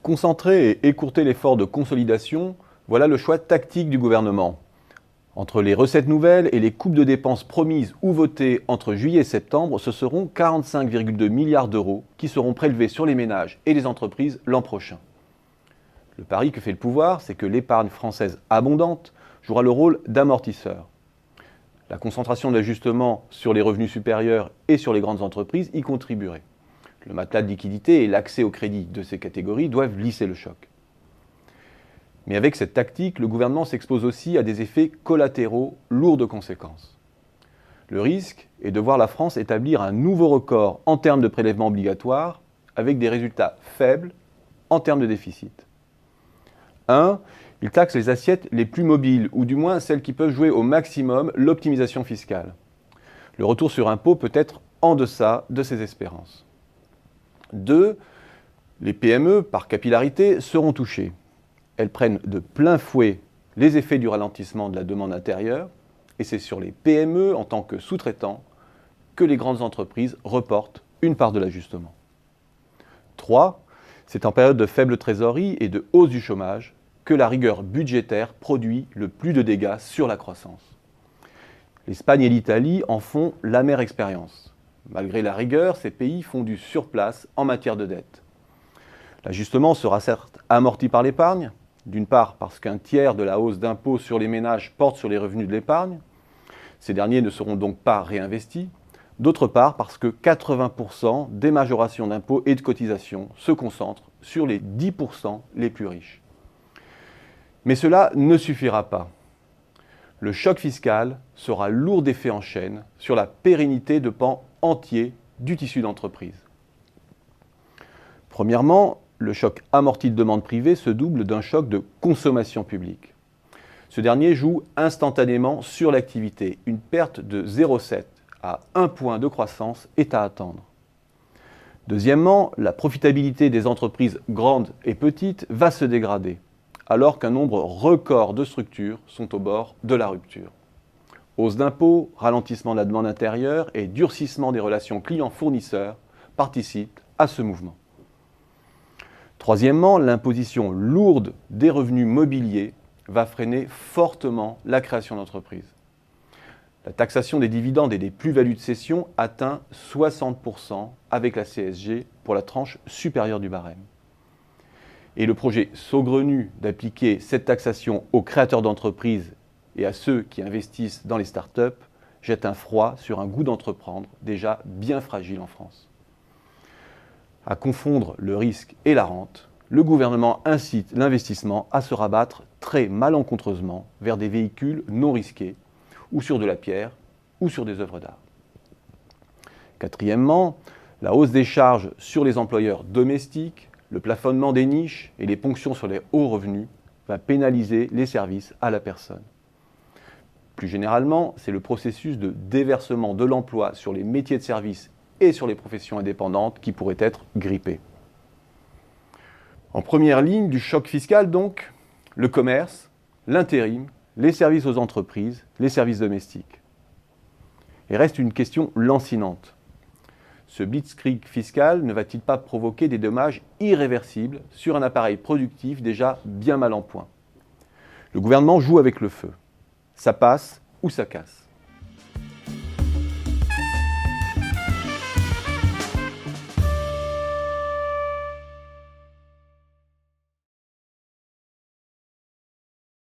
Concentrer et écourter l'effort de consolidation, voilà le choix tactique du gouvernement. Entre les recettes nouvelles et les coupes de dépenses promises ou votées entre juillet et septembre, ce seront 45,2 milliards d'euros qui seront prélevés sur les ménages et les entreprises l'an prochain. Le pari que fait le pouvoir, c'est que l'épargne française abondante jouera le rôle d'amortisseur. La concentration de l'ajustement sur les revenus supérieurs et sur les grandes entreprises y contribuerait. Le matelas de liquidité et l'accès au crédit de ces catégories doivent lisser le choc. Mais avec cette tactique, le gouvernement s'expose aussi à des effets collatéraux lourds de conséquences. Le risque est de voir la France établir un nouveau record en termes de prélèvements obligatoires avec des résultats faibles en termes de déficit. 1. Il taxe les assiettes les plus mobiles, ou du moins celles qui peuvent jouer au maximum l'optimisation fiscale. Le retour sur impôt peut être en deçà de ces espérances. 2. Les PME, par capillarité, seront touchées. Elles prennent de plein fouet les effets du ralentissement de la demande intérieure, et c'est sur les PME, en tant que sous-traitants, que les grandes entreprises reportent une part de l'ajustement. 3. C'est en période de faible trésorerie et de hausse du chômage que la rigueur budgétaire produit le plus de dégâts sur la croissance. L'Espagne et l'Italie en font l'amère expérience. Malgré la rigueur, ces pays font du surplace en matière de dette. L'ajustement sera certes amorti par l'épargne, d'une part parce qu'un tiers de la hausse d'impôts sur les ménages porte sur les revenus de l'épargne. Ces derniers ne seront donc pas réinvestis. D'autre part parce que 80% des majorations d'impôts et de cotisations se concentrent sur les 10% les plus riches. Mais cela ne suffira pas. Le choc fiscal sera lourd d'effets en chaîne sur la pérennité de pans entiers du tissu d'entreprise. Premièrement, le choc amorti de demande privée se double d'un choc de consommation publique. Ce dernier joue instantanément sur l'activité. Une perte de 0,7 à 1 point de croissance est à attendre. Deuxièmement, la profitabilité des entreprises grandes et petites va se dégrader, alors qu'un nombre record de structures sont au bord de la rupture. Hausse d'impôts, ralentissement de la demande intérieure et durcissement des relations clients-fournisseurs participent à ce mouvement. Troisièmement, l'imposition lourde des revenus mobiliers va freiner fortement la création d'entreprises. La taxation des dividendes et des plus-values de cession atteint 60% avec la CSG pour la tranche supérieure du barème. Et le projet saugrenu d'appliquer cette taxation aux créateurs d'entreprises et à ceux qui investissent dans les startups jette un froid sur un goût d'entreprendre déjà bien fragile en France. À confondre le risque et la rente, le gouvernement incite l'investissement à se rabattre très malencontreusement vers des véhicules non risqués, ou sur de la pierre, ou sur des œuvres d'art. Quatrièmement, la hausse des charges sur les employeurs domestiques, le plafonnement des niches et les ponctions sur les hauts revenus va pénaliser les services à la personne. Plus généralement, c'est le processus de déversement de l'emploi sur les métiers de service et sur les professions indépendantes qui pourrait être grippé. En première ligne du choc fiscal donc, le commerce, l'intérim, les services aux entreprises, les services domestiques. Et reste une question lancinante. Ce blitzkrieg fiscal ne va-t-il pas provoquer des dommages irréversibles sur un appareil productif déjà bien mal en point? Le gouvernement joue avec le feu. Ça passe ou ça casse.